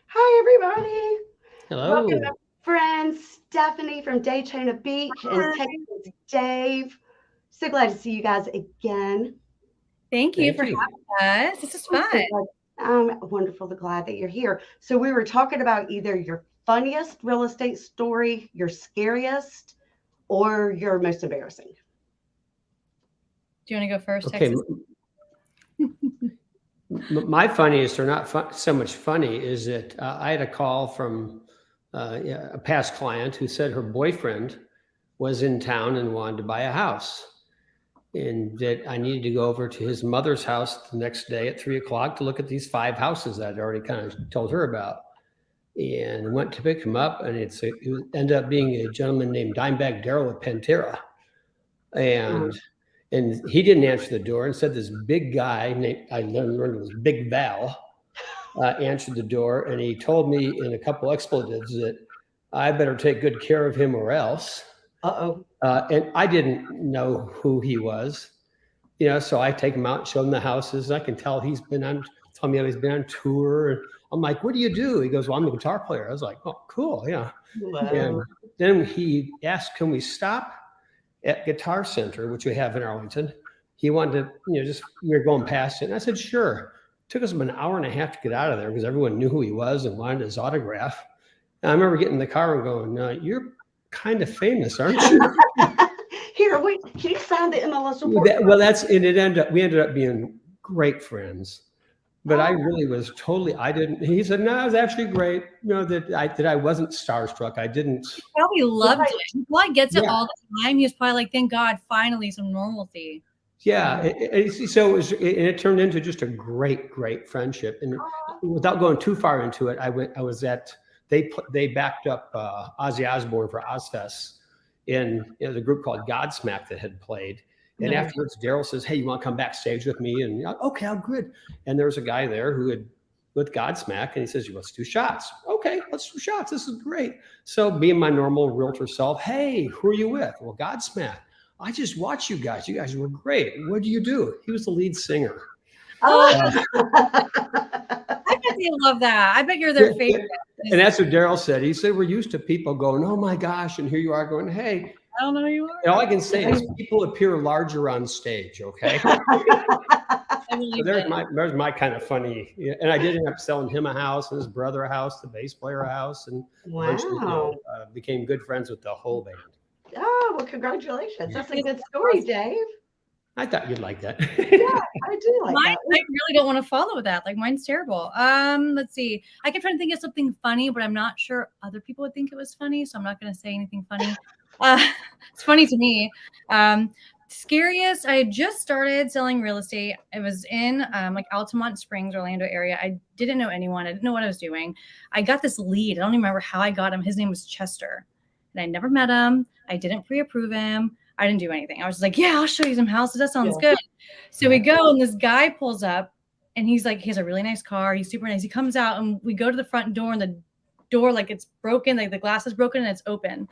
Hi, everybody. Welcome, Hello. friends. Stephanie from Daytona Beach and Hi. Texas Dave. So glad to see you guys again. Thank you Thank for you. having us. This is I'm fun. so glad. I'm wonderful to glad that you're here. So we were talking about either your funniest real estate story, your scariest, or your most embarrassing. Do you want to go first, Okay, Texas? my funniest, or not so much funny, is that I had a call from yeah, a past client who said her boyfriend was in town and wanted to buy a house, and that I needed to go over to his mother's house the next day at 3 o'clock to look at these 5 houses that I'd already kind of told her about. And went to pick him up, and it ended up being a gentleman named Dimebag Darrell with Pantera, and Um, he didn't answer the door. And said this big guy named, I learned it was Big Val, answered the door, and he told me in a couple expletives that I better take good care of him or else. uh-oh. And I didn't know who he was, so I take him out and show him the houses. And I can tell tell me how he's been on tour. And I'm like, what do you do? He goes, well, I'm a guitar player. I was like, oh, cool. Yeah. And Wow. then he asked, can we stop at Guitar Center, which we have in Arlington? He wanted to, just, we were going past it. And I said, sure. Took us about an hour and a half to get out of there because everyone knew who he was and wanted his autograph. And I remember getting in the car and going, no, you're kind of famous, aren't you? Here, wait. Can you sign the MLS report? Well, we ended up being great friends. But I Oh, really was I didn't, he said, no, it was actually great. That I wasn't starstruck. I didn't, He probably loved right. it. He probably gets it yeah. all the time. He was probably like, thank God, finally some normalcy. Yeah, it turned into just a great, great friendship. And without going too far into it, they backed up Ozzy Osbourne for Ozfest in the group called Godsmack that had played. And No. afterwards, Daryl says, "Hey, you want to come backstage with me?" And okay, I'm good. And there was a guy there who had with Godsmack, and he says, "Let's do shots." Okay, let's do shots. This is great. So, being my normal realtor self, hey, who are you with? Well, Godsmack. I just watched you guys. You guys were great. What do you do? He was the lead singer. Oh, Oh. I bet they love that. I bet you're their favorite. And that's what Daryl said. He said, we're used to people going, oh my gosh. And here you are going, hey. I don't know who you are. And all I can say is people appear larger on stage, okay? So there's my kind of funny. And I did end up selling him a house and his brother a house, the bass player a house, and eventually became good friends with the whole band. Oh, well, congratulations. That's a good story, Dave. I thought you'd like that. Yeah, I do like Mine, that. I really don't want to follow that. Like mine's terrible. Let's see. I kept trying to think of something funny, but I'm not sure other people would think it was funny, so I'm not going to say anything funny. It's funny to me. Scariest. I had just started selling real estate. I was in like Altamont Springs, Orlando area. I didn't know anyone. I didn't know what I was doing. I got this lead. I don't even remember how I got him. His name was Chester, and I never met him. I didn't pre-approve him. I didn't do anything. I was just like, yeah, I'll show you some houses. That sounds good. So we go, and this guy pulls up, and he's like, he has a really nice car. He's super nice. He comes out, and we go to the front door, and the door, like, it's broken. Like, the glass is broken, and it's open.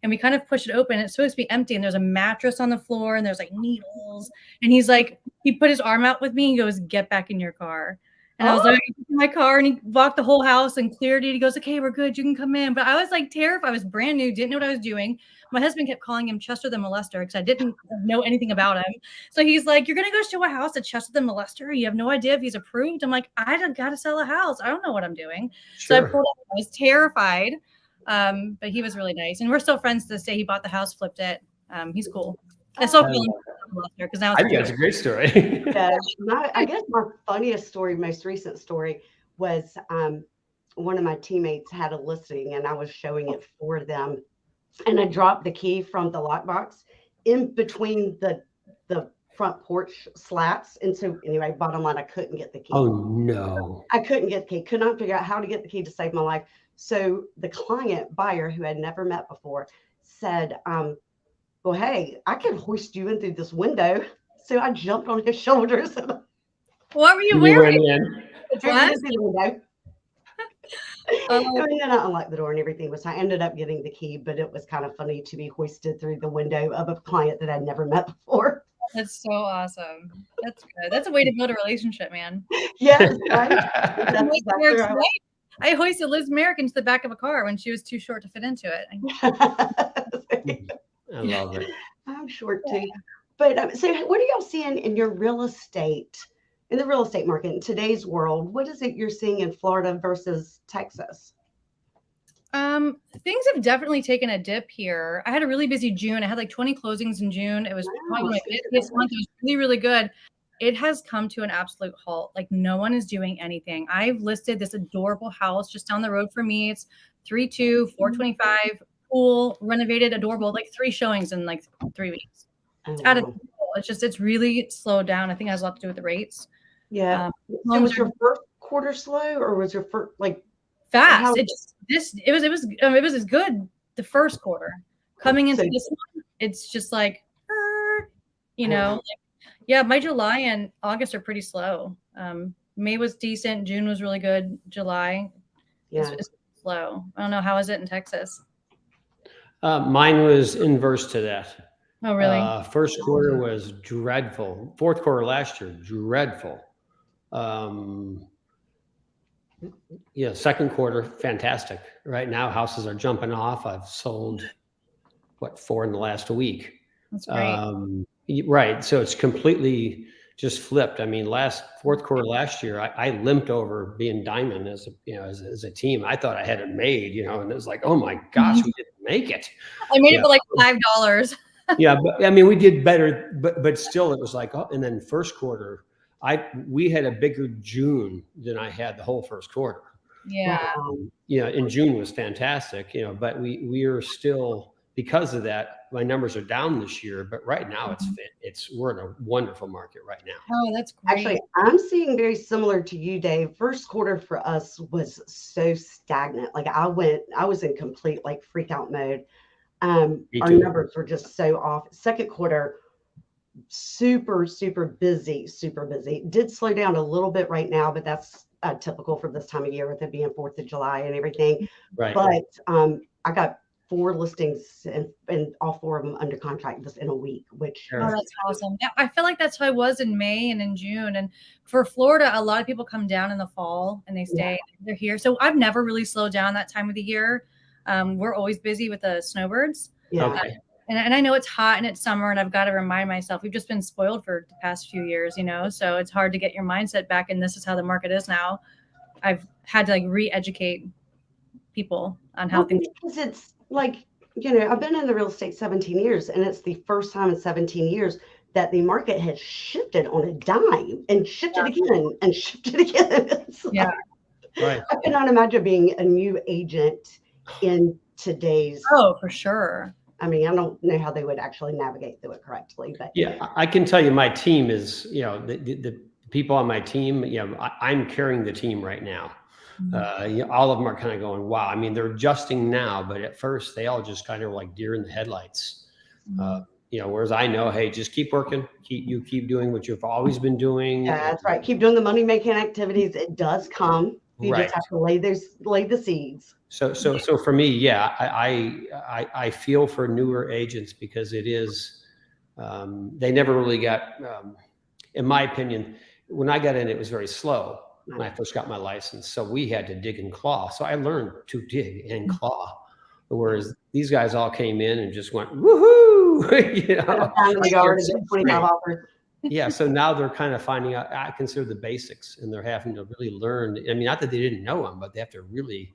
And we kind of push it open. It's supposed to be empty, and there's a mattress on the floor, and there's, like, needles. And he's like, he put his arm out with me. He goes, get back in your car. And I was like, in my car, and he walked the whole house and cleared it. He goes, okay, we're good. You can come in. But I was like terrified. I was brand new, didn't know what I was doing. My husband kept calling him Chester the Molester because I didn't know anything about him. So he's like, you're going to go show a house at Chester the Molester? You have no idea if he's approved? I'm like, I got to sell a house. I don't know what I'm doing. Sure. So I pulled up. I was terrified. But he was really nice. And we're still friends to this day. He bought the house, flipped it. He's cool. I still feel because now I think that's a great story. Yeah, I guess my funniest story, most recent story, was one of my teammates had a listing and I was showing it for them, and I dropped the key from the lockbox in between the front porch slats, and so anyway, bottom line, I couldn't get the key. Oh no! I couldn't get the key. Could not figure out how to get the key to save my life. So the client buyer, who had never met before, said, well, hey, I can hoist you in through this window. So I jumped on his shoulders. What were you wearing? I mean, then I unlocked the door and everything was. I ended up getting the key, but it was kind of funny to be hoisted through the window of a client that I'd never met before. That's so awesome. That's good. That's a way to build a relationship, man. Yes, right. That's exactly right. I hoisted Liz Merrick into the back of a car when she was too short to fit into it. I love it. I'm short too. But so what are y'all seeing in your real estate, in the real estate market in today's world? What is it you're seeing in Florida versus Texas? Things have definitely taken a dip here. I had a really busy June. I had like 20 closings in June. It was probably my busiest month. It was really, really good. It has come to an absolute halt. Like no one is doing anything. I've listed this adorable house just down the road from me. It's 3.2, 425, pool, renovated, adorable, like 3 showings in like 3 weeks. It's really slowed down. I think it has a lot to do with the rates. Yeah. So was your first quarter slow, or was your first like fast? It was as good the first quarter. Coming into this one, it's just like, my July and August are pretty slow. May was decent. June was really good. July is slow. I don't know. How is it in Texas? Mine was inverse to that. Oh, really? First quarter was dreadful. Fourth quarter last year, dreadful. Second quarter, fantastic. Right now, houses are jumping off. I've sold, 4 in the last week. That's great. Right. So it's completely just flipped. I mean, fourth quarter last year, I limped over being diamond as a team. I thought I had it made, and it was like, oh my gosh, we didn't make it. I made it for like $5. Yeah, but I mean, we did better, but still, it was like, oh, and then first quarter, we had a bigger June than I had the whole first quarter. Yeah. In June was fantastic, but we are still, because of that, my numbers are down this year, but right now we're in a wonderful market right now. Oh, that's great. Actually, I'm seeing very similar to you, Dave. First quarter for us was so stagnant. Like I was in complete like freak out mode. Our numbers were just so off. Second quarter, super busy. Did slow down a little bit right now, but that's typical for this time of year with it being 4th of July and everything. Right. But I got 4 listings and all 4 of them under contract just in a week, which that's awesome. Yeah, I feel like that's how I was in May and in June. And for Florida, a lot of people come down in the fall and they stay. They're here. So I've never really slowed down that time of the year. We're always busy with the snowbirds. Yeah. Okay. And I know it's hot and it's summer, and I've got to remind myself, we've just been spoiled for the past few years, so it's hard to get your mindset back. And this is how the market is now. I've had to like re-educate people on how things. Because it's like, I've been in the real estate 17 years, and it's the first time in 17 years that the market has shifted on a dime and shifted again and shifted again. Right. I cannot imagine being a new agent in today's. Oh, for sure. I mean, I don't know how they would actually navigate through it correctly, but I can tell you, my team is, the people on my team, I'm carrying the team right now. All of them are kind of going, wow. I mean, they're adjusting now, but at first they all just kind of like deer in the headlights. Whereas I know, hey, just keep working, keep doing what you've always been doing. Yeah, that's right. Keep doing the money making activities. It does come. You just have to lay the seeds. So for me, I feel for newer agents, because it is, they never really got, in my opinion, when I got in, it was very slow when I first got my license. So we had to dig and claw. So I learned to dig and claw. Whereas these guys all came in and just went, woohoo, the yard and 25 offers. Yeah, so now they're kind of finding out, I consider the basics, and they're having to really learn. I mean, not that they didn't know them, but they have to really,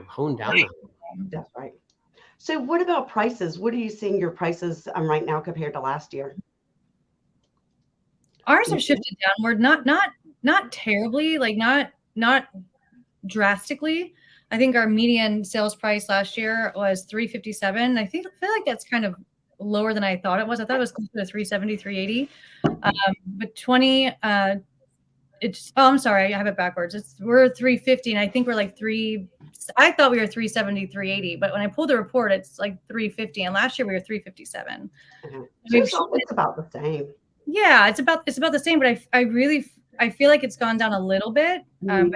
hone down on them. That's right. So what about prices? What are you seeing your prices right now compared to last year? Ours have shifted downward, not terribly, like not drastically. I think our median sales price last year was $357. I feel like that's kind of lower than I thought it was. I thought it was closer to $370, $380. But I'm sorry, I have it backwards. We're $350, and I think we're like I thought we were $370, $380, but when I pulled the report, it's like $350, and last year we were $357. It's about the same. Yeah, it's about the same, but I feel like it's gone down a little bit, but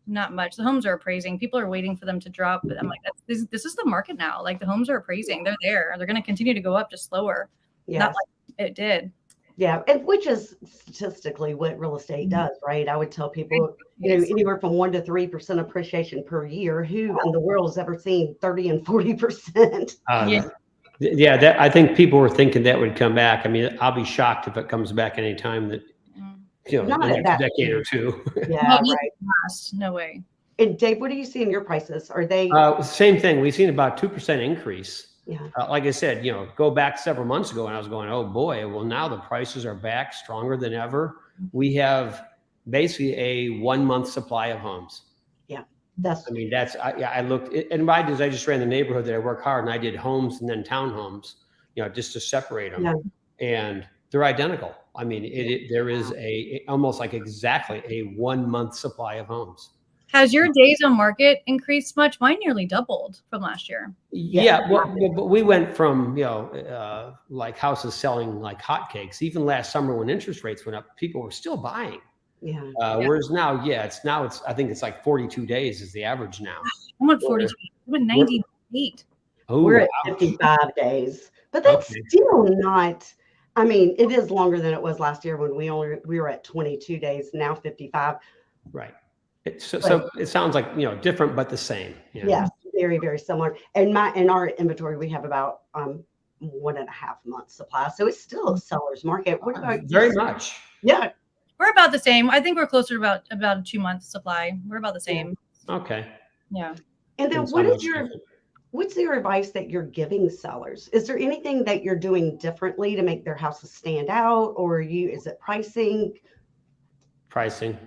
not much. The homes are appraising. People are waiting for them to drop, but I'm like, this is the market now. Like the homes are appraising. They're there. They're going to continue to go up, just slower. Not like it did. Yeah, and which is statistically what real estate does, right? I would tell people, anywhere from 1 to 3% appreciation per year. Who in the world has ever seen 30 and 40%? Yeah, that I think people were thinking that would come back. I mean, I'll be shocked if it comes back anytime that Not the at next that decade or two. Yeah, right. No way. And Dave, what do you see in your prices? Are they? Same thing. We've seen about 2% increase. Yeah. Like I said, go back several months ago, and I was going, oh boy. Well, now the prices are back stronger than ever. We have basically a 1 month supply of homes. Yeah, I looked, and my I just ran the neighborhood that I work hard, and I did homes and then townhomes, just to separate them, and they're identical. I mean, there is almost like exactly a 1 month supply of homes. Has your days on market increased much? Mine nearly doubled from last year. Yeah, but we went from like houses selling like hotcakes. Even last summer when interest rates went up, people were still buying. Yeah. Whereas now, I think it's like 42 days is the average now. I'm at 42. I'm at 98. We're at 55 days, but that's still not. I mean, it is longer than it was last year when we were at 22 days. Now 55. Right. So it sounds like different but the same. Yeah, very, very similar. And in our inventory we have about 1.5 months supply, so it's still a seller's market. What about very much? Yeah, we're about the same. I think we're closer to about a 2 month supply. We're about the same. Okay. Yeah. And then what's your advice that you're giving sellers? Is there anything that you're doing differently to make their houses stand out, or is it pricing? Pricing.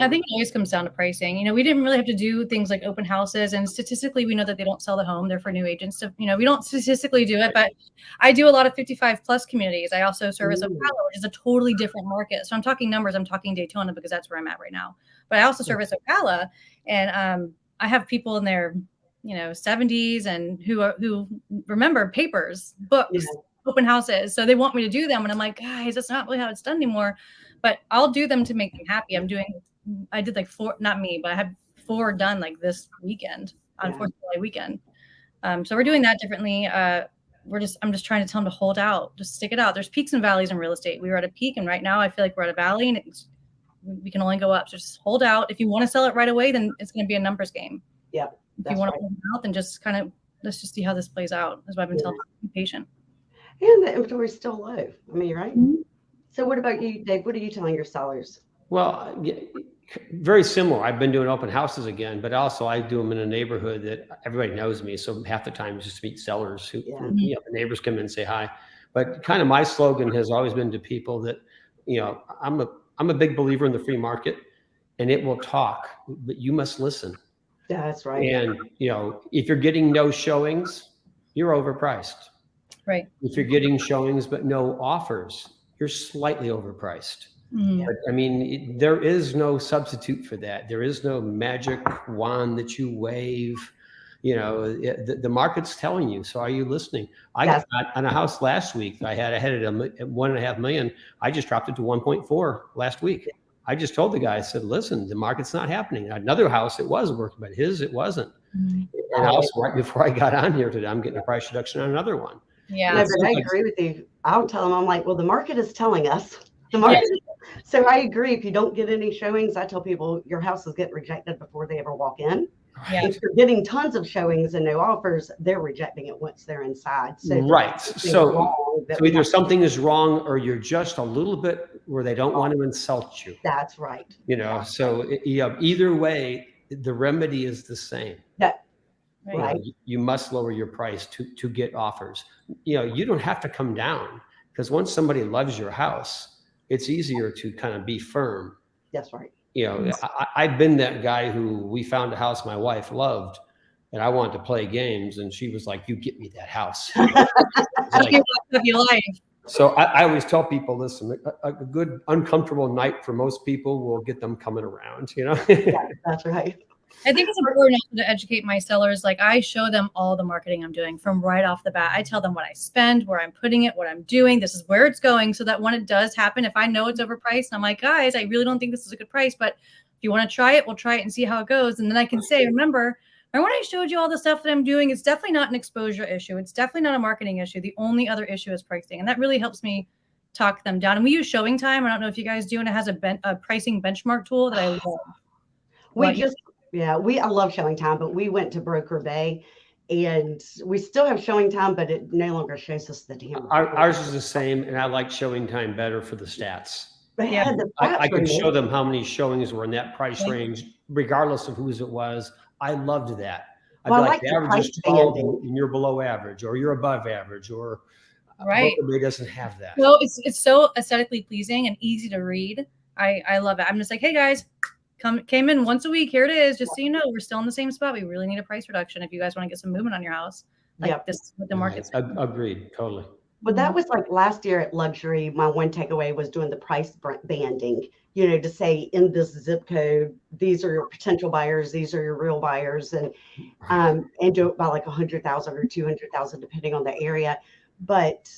I think it always comes down to pricing. We didn't really have to do things like open houses, and statistically, we know that they don't sell the home. They're for new agents. So, we don't statistically do it, but I do a lot of 55 plus communities. I also service Ocala, which is a totally different market. So I'm talking numbers. I'm talking Daytona because that's where I'm at right now. But I also service Ocala, and I have people in their 70s and who remember papers, books, open houses. So they want me to do them, and I'm like, guys, that's not really how it's done anymore. But I'll do them to make them happy. I did like 4, not me, but I had 4 done like this weekend on 4th of July weekend. So we're doing that differently. I'm just trying to tell them to hold out, just stick it out. There's peaks and valleys in real estate. We were at a peak, and right now I feel like we're at a valley, and we can only go up. So just hold out. If you want to sell it right away, then it's going to be a numbers game. Yeah. If you want to hold out, then just let's just see how this plays out. That's what I've been telling people. Be patient. And the inventory is still low. I mean, right? Mm-hmm. So what about you, Dave? What are you telling your sellers? Well, very similar. I've been doing open houses again, but also I do them in a neighborhood that everybody knows me. So half the time it's just to meet sellers who the neighbors come in and say hi. But kind of my slogan has always been to people that, I'm a big believer in the free market, and it will talk, but you must listen. That's right. And, if you're getting no showings, you're overpriced. Right. If you're getting showings but no offers, you're slightly overpriced. Mm-hmm. But, I mean, there is no substitute for that. There is no magic wand that you wave. The market's telling you. So are you listening? I got on a house last week. I had it at $1.5 million. I just dropped it to 1.4 last week. I just told the guy, I said, listen, the market's not happening. Another house, it was working, but it wasn't. Mm-hmm. And also, right before I got on here today, I'm getting a price reduction on another one. Yeah. No, but I agree with you. I'll tell them, I'm like, well, the market is telling us. The market. So I agree. If you don't get any showings, I tell people your house is getting rejected before they ever walk in. Yeah. If you're getting tons of showings and no offers, they're rejecting it once they're inside. So right. So either something is wrong, or you're just a little bit where they don't want to insult you. That's right. So either way, the remedy is the same. Right. You must lower your price to get offers. You don't have to come down, because once somebody loves your house, it's easier to kind of be firm. That's right. I've been that guy who we found a house my wife loved, and I wanted to play games, and she was like, "You get me that house." So I always tell people, listen, a good uncomfortable night for most people will get them coming around. Yeah, that's right. I think it's important to educate my sellers. Like, I show them all the marketing I'm doing from right off the bat. I tell them what I spend, where I'm putting it, what I'm doing. This is where it's going, so that when it does happen, if I know it's overpriced, I'm like, guys, I really don't think this is a good price, but if you want to try it, we'll try it and see how it goes. And then I can say, remember when I showed you all the stuff that I'm doing, it's definitely not an exposure issue. It's definitely not a marketing issue. The only other issue is pricing. And that really helps me talk them down. And we use Showing Time. I don't know if you guys do, and it has a pricing benchmark tool that I love. I love Showing Time, but we went to Broker Bay, and we still have Showing Time, but it no longer shows us the damn. Ours is the same, and I like Showing Time better for the stats. Yeah. I could show them how many showings were in that price range, regardless of whose it was. I loved that. I'd be like, the average is 12, and you're below average, or you're above average, or Broker Bay doesn't have that. Well, it's so aesthetically pleasing and easy to read. I love it. I'm just like, hey guys, came in once a week. Here it is. Just so you know, we're still in the same spot. We really need a price reduction if you guys want to get some movement on your house. Like this is what the market's. Agreed, totally. But that was like last year at Luxury. My one takeaway was doing the price banding, to say in this zip code, these are your potential buyers, these are your real buyers, and do it by like 100,000 or 200,000, depending on the area. But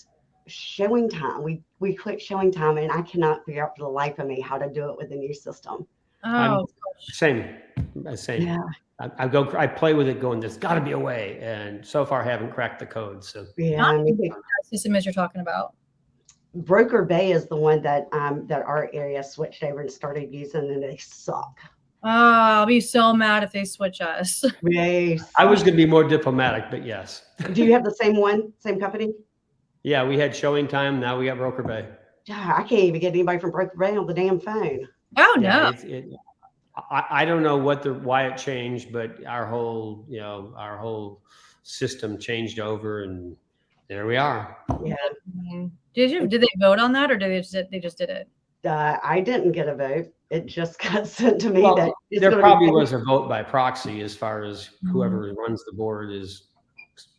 Showing Time, we click Showing Time, and I cannot figure out for the life of me how to do it with the new system. Oh, same. Yeah. I play with it going, there's got to be a way. And so far, I haven't cracked the code. So yeah, system as you're talking about. Broker Bay is the one that our area switched over and started using, and they suck. Oh, I'll be so mad if they switch us. I was going to be more diplomatic, but yes. Do you have the same company? Yeah, we had Showing Time. Now we got Broker Bay. I can't even get anybody from Broker Bay on the damn phone. Oh no. I don't know why it changed, but our whole system changed over, and there we are. Yeah. Did they vote on that, or they just did it? I didn't get a vote. It just got sent to me. Well, there probably was a vote by proxy, as far as whoever runs the board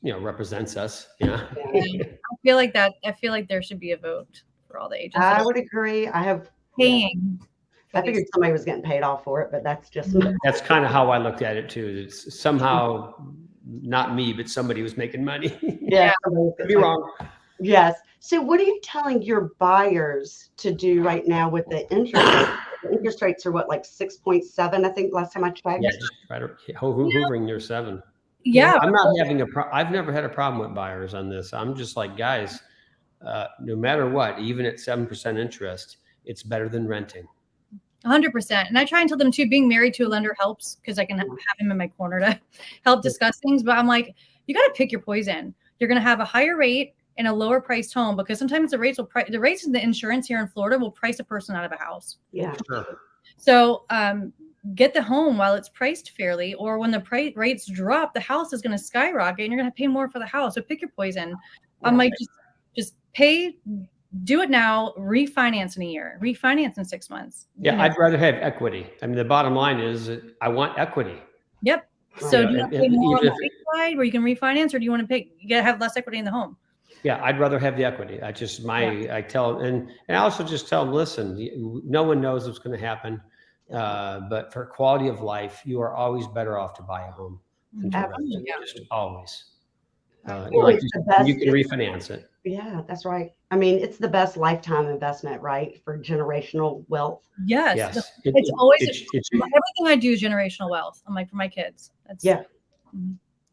represents us. Yeah. I feel like there should be a vote for all the agents. I would agree. I have paying. I figured somebody was getting paid off for it, but that's just. That's kind of how I looked at it too. It's somehow not me, but somebody was making money. Yeah. Could be wrong. Yes. So what are you telling your buyers to do right now with the interest rates? The interest rates are what, like 6.7, I think, last time I checked? Yeah, right, hovering near 7. Yeah. I'm not having I've never had a problem with buyers on this. I'm just like, guys, no matter what, even at 7% interest, it's better than renting. 100%. And I try and tell them too, being married to a lender helps, because I can have him in my corner to help discuss things. But I'm like, you got to pick your poison. You're going to have a higher rate in a lower priced home, because sometimes the rates in the insurance here in Florida will price a person out of a house. Yeah. Sure. So get the home while it's priced fairly, or when the rates drop, the house is going to skyrocket and you're going to pay more for the house. So pick your poison. I'm like, just pay. Do it now, refinance in a year, refinance in 6 months. Yeah, I'd rather have equity. I mean, the bottom line is I want equity. Yep. So do you want to pay more on the rate side where you can refinance, or do you want to have less equity in the home? Yeah, I'd rather have the equity. I also just tell them, listen, no one knows what's going to happen. But for quality of life, you are always better off to buy a home. Just always. You can refinance it. Yeah, that's right. I mean, it's the best lifetime investment, right? For generational wealth. Yes. It's always everything I do is generational wealth. I'm like, for my kids.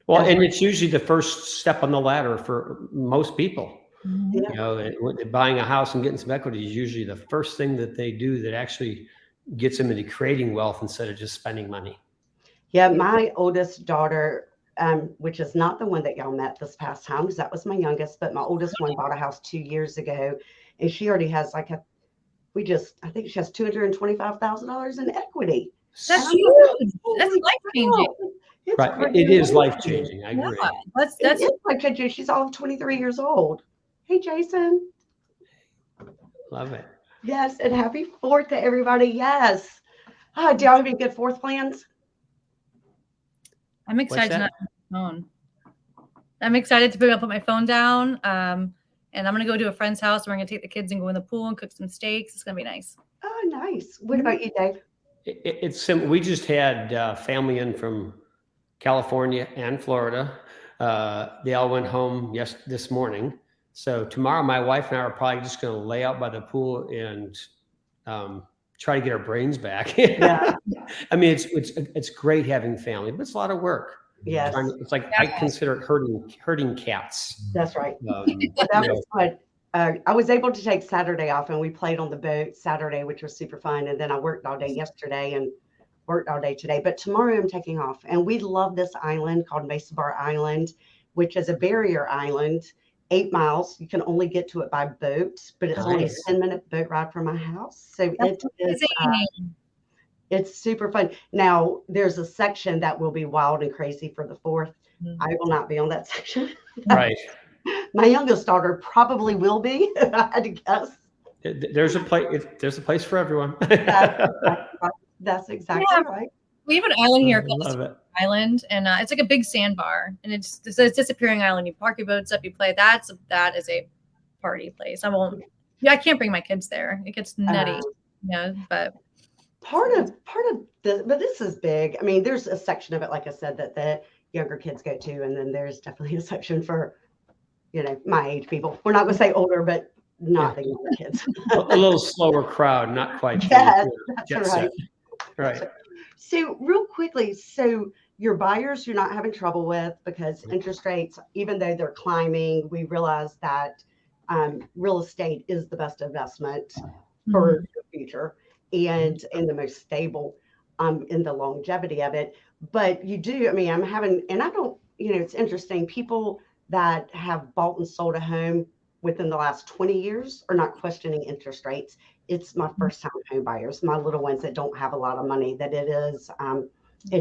Well, and it's usually the first step on the ladder for most people. Yeah. Buying a house and getting some equity is usually the first thing that they do that actually gets them into creating wealth instead of just spending money. Yeah, my oldest daughter, which is not the one that y'all met this past time, because that was my youngest, but my oldest one bought a house 2 years ago, and she already has I think she has $225,000 in equity. That's huge. That's life-changing. Right. It is life-changing. I agree. That's life-changing. She's all 23 years old. Hey, Jason. Love it. Yes, and happy 4th to everybody. Yes. Do y'all have any good 4th plans? I'm excited to not put my phone. I'm excited to put my phone down. And I'm going to go to a friend's house. We're going to take the kids and go in the pool and cook some steaks. It's going to be nice. Oh, nice. What about you, Dave? It's simple. We just had family in from California and Florida. They all went home this morning. So tomorrow, my wife and I are probably just going to lay out by the pool and try to get our brains back. Yeah. I mean, it's great having family, but it's a lot of work. Yes. It's like I consider it herding cats. That's right. That was what I was able to take Saturday off, and we played on the boat Saturday, which was super fun. And then I worked all day yesterday and worked all day today. But tomorrow I'm taking off. And we love this island called Mesa Bar Island, which is a barrier island, 8 miles. You can only get to it by boat, but it's only a Nice. 10-minute boat ride from my house. So That's it is. amazing. It's super fun. Now, there's a section that will be wild and crazy for the 4th. Mhm. I will not be on that section. Right. My youngest daughter probably will be, if I had to guess. There's a place. There's a place for everyone. That's exactly Yeah. right. We have an island here I called love it. Island, and it's like a big sandbar, and it's disappearing island. You park your boats up, you play. That is a party place. I can't bring my kids there. It gets nutty, but Part of the, but this is big. I mean, there's a section of it, like I said, that the younger kids go to, and then there's definitely a section for, my age people. We're not going to say older, but not the younger kids. A little slower crowd, not quite. Yes, jet that's set. right. Right. So real quickly, your buyers you're not having trouble with because interest rates, even though they're climbing, we realize that real estate is the best investment for the future and the most stable in the longevity of it. But you do, I mean, I'm having, and I don't, it's interesting, people that have bought and sold a home within the last 20 years are not questioning interest rates. It's my first time home buyers, my little ones that don't have a lot of money, that it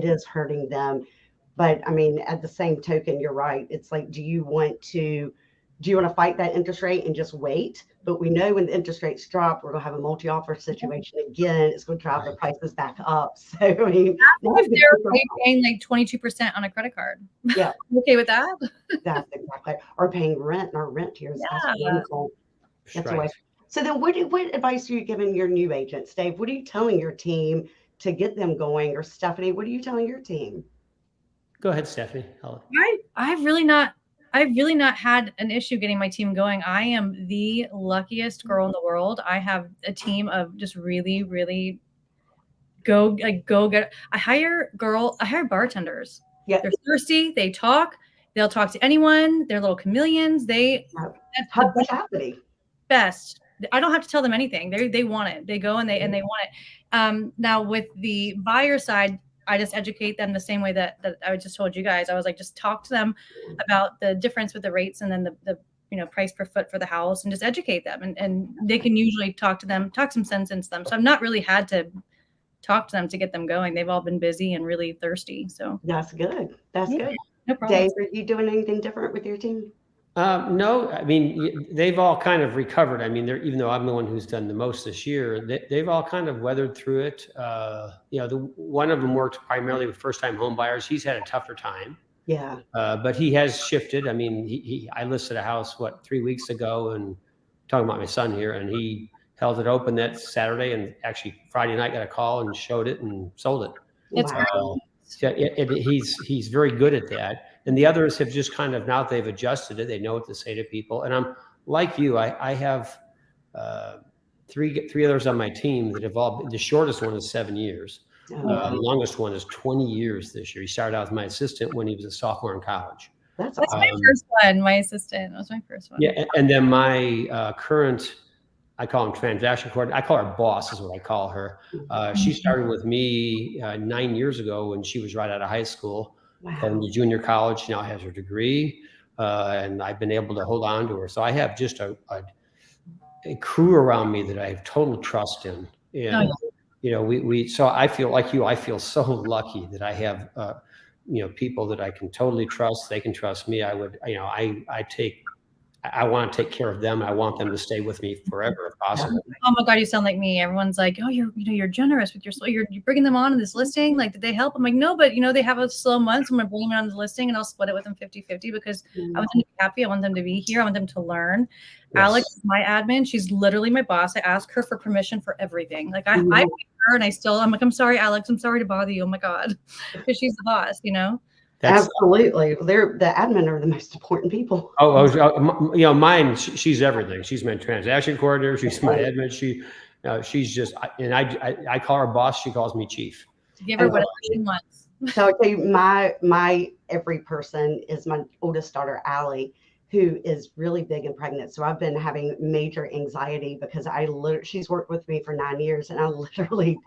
is hurting them. But I mean, at the same token, you're right. It's like, do you want to fight that interest rate and just wait? But we know when the interest rates drop, we're going to have a multi-offer situation again. It's going to drive the prices back up. So, I mean, if they're paying like 22% on a credit card, yeah, I'm okay with that. that's exactly. Or paying rent, and our rent here is astronomical. That's Right. a way. So then what advice are you giving your new agents, Dave? What are you telling your team to get them going? Or Stephanie, what are you telling your team? Go ahead, Stephanie. I've really not had an issue getting my team going. I am the luckiest girl in the world. I have a team of just really, really go get. I hire bartenders. Yeah. They're thirsty. They talk. They'll talk to anyone. They're little chameleons. That's the Hospitality. best. I don't have to tell them anything. They want it. They go and they want it. Now with the buyer side, I just educate them the same way that I just told you guys. I was like, just talk to them about the difference with the rates and then the price per foot for the house, and just educate them. And they can usually talk some sense into them. So I've not really had to talk to them to get them going. They've all been busy and really thirsty. So That's good. That's good. No problem. Dave, are you doing anything different with your team? No, I mean, they've all kind of recovered. I mean, even though I'm the one who's done the most this year, they've all kind of weathered through it. One of them worked primarily with first-time home buyers. He's had a tougher time. Yeah. But he has shifted. I mean, I listed a house, 3 weeks ago, and talking about my son here, and he held it open that Saturday, and actually Friday night got a call and showed it and sold it. It's Wow. He's very good at that. And the others have just kind of, now they've adjusted it. They know what to say to people. And I'm like you, I have three others on my team that have all, the shortest one is 7 years. The longest one is 20 years this year. He started out as my assistant when he was a sophomore in college. That's my first one. My assistant was my first one. Yeah. And then my current, I call him transaction coordinator. I call her boss is what I call her. She started with me 9 years ago when she was right out of high school. Wow. And the junior college, now has her degree, and I've been able to hold on to her. So I have just a crew around me that I have total trust in. And so I feel like you. I feel so lucky that I have people that I can totally trust. They can trust me. I would, I want to take care of them. I want them to stay with me forever if possible. Oh my God, you sound like me. Everyone's like, oh, you're generous with you're bringing them on in this listing. Like, did they help? I'm like, no, but they have a slow month. So I'm going to bring them on the listing and I'll split it with them 50-50 because I want them to be happy. I want them to be here. I want them to learn. Yes. Alex is my admin. She's literally my boss. I ask her for permission for everything. Like I pay her and I'm like, I'm sorry, Alex. I'm sorry to bother you. Oh my God. Because she's the boss, Absolutely. The admin are the most important people. Mine, she's everything. She's my transaction coordinator. She's my admin. She's just, and I call her boss. She calls me chief. Give her whatever she wants. So I'll tell you, my every person is my oldest daughter, Allie, who is really big and pregnant. So I've been having major anxiety because she's worked with me for 9 years, and I literally,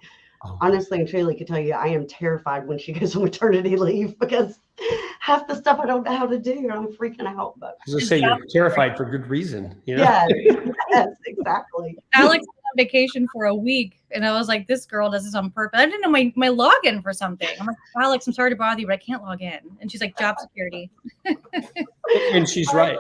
honestly and truly could tell you, I am terrified when she goes on maternity leave because half the stuff I don't know how to do, and I'm freaking out. But I was gonna say you're terrified for good reason. You know? Yes, exactly. Alex went on vacation for a week, and I was like, this girl does this on purpose. I didn't know my login for something. I'm like, Alex, I'm sorry to bother you, but I can't log in. And she's like, job security. And she's right.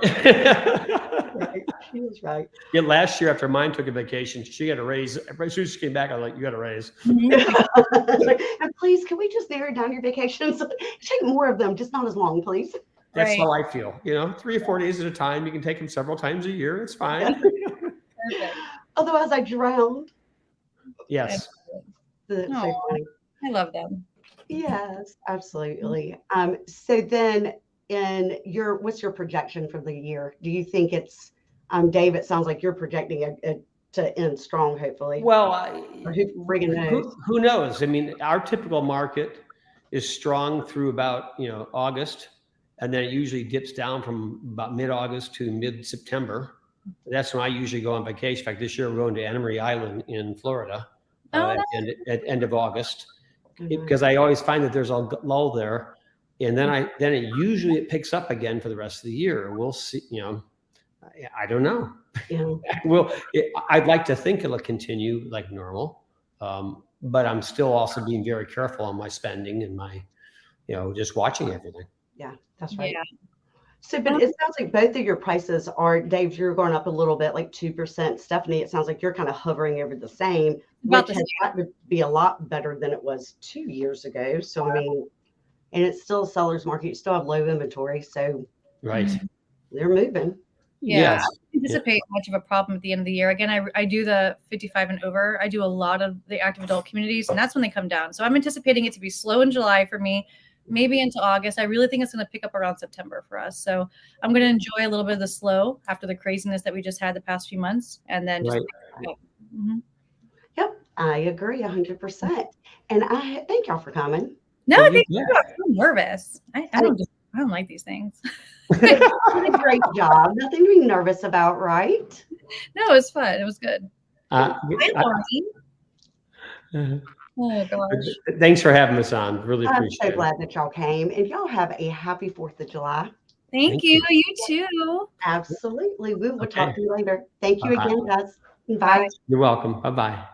She was right. Yeah, last year after mine took a vacation, she got a raise. As soon as she came back, I was like, you got a raise. And please, can we just narrow down your vacations? Take more of them, just not as long, please. That's Right. how I feel. 3 or 4 days at a time. You can take them several times a year. It's fine. Perfect. Otherwise, I drowned. Yes. So Aw. funny. I love them. Yes, absolutely. So then what's your projection for the year? Do you think it's, Dave, it sounds like you're projecting it to end strong, hopefully. Well, Or who friggin' knows? who knows? I mean, our typical market is strong through about, August, and then it usually dips down from about mid-August to mid-September. That's when I usually go on vacation. In fact, this year we're going to Anna Marie Island in Florida at end of August, because I always find that there's a lull there, and then it picks up again for the rest of the year. We'll see. I don't know. Yeah. I'd like to think it'll continue like normal, but I'm still also being very careful on my spending and my, just watching everything. Yeah, that's right. Yeah. So, but it sounds like both of your prices are, Dave, you're going up a little bit, like 2%. Stephanie, it sounds like you're kind of hovering over the same, About which the has got to be a lot better than it was 2 years ago. So, I mean, and it's still a seller's market. You still have low inventory. So Right. they're moving. Yeah, Yes. I don't anticipate much of a problem at the end of the year. Again, I do the 55 and over. I do a lot of the active adult communities, and that's when they come down. So I'm anticipating it to be slow in July for me, maybe into August. I really think it's going to pick up around September for us. So I'm going to enjoy a little bit of the slow after the craziness that we just had the past few months, and then just Right. Yep, I agree 100%. And I thank y'all for coming. No, Well, I think yeah. I'm nervous. I don't like these things. You did a great job. Nothing to be nervous about, right? No, it was fun. It was good. Hi, I- Laurie. Oh gosh. Thanks for having us on. Really I'm appreciate so it. glad that y'all came. And y'all have a happy 4th of July. Thank you. You too. Absolutely. We will Okay. talk to you later. Thank you Bye-bye. again, guys. Bye. Bye. You're welcome. Bye-bye.